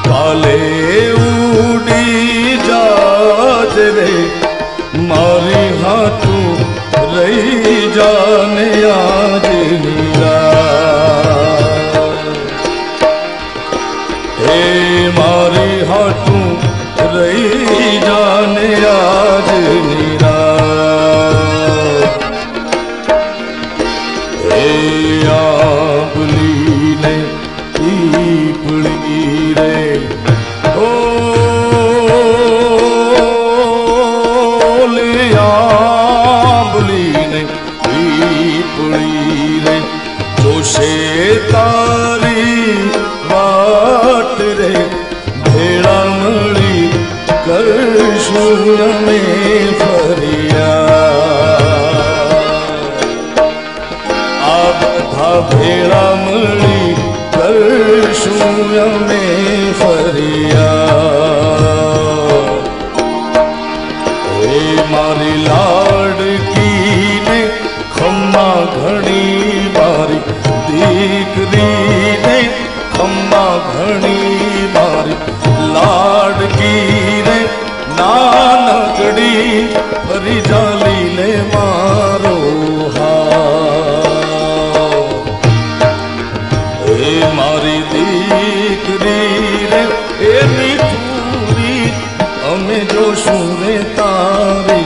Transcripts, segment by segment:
काले उड़ी जाज रे मारी हाथू रही जाने आज नीरा हे मारी हाथू रही जाने आज नीरा हे आंबली ने पीपली रे ओ ले आंबली ने पीपली रे जोशे तारी बाट रे भेड़ा मળી करशुं में फरिया आ बधा भेड़ा मળી करशुं में फरिया ए मारी लाडकी ने खम्मा घणी मारी दीकरी ने खम्मा घणी मारी लाडकी ने नानकड़ी फरी जाली ले मारो मारी दीकरी रे ए मीठूरी अमे जोशू रे तारी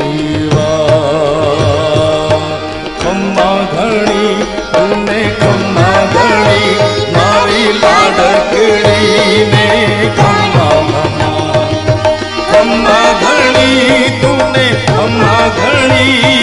खम्मा घणी तूने खम्मा घणी मारी लाडकड़ी ने खम्मा खम्मा घणी तूने खम्मा घणी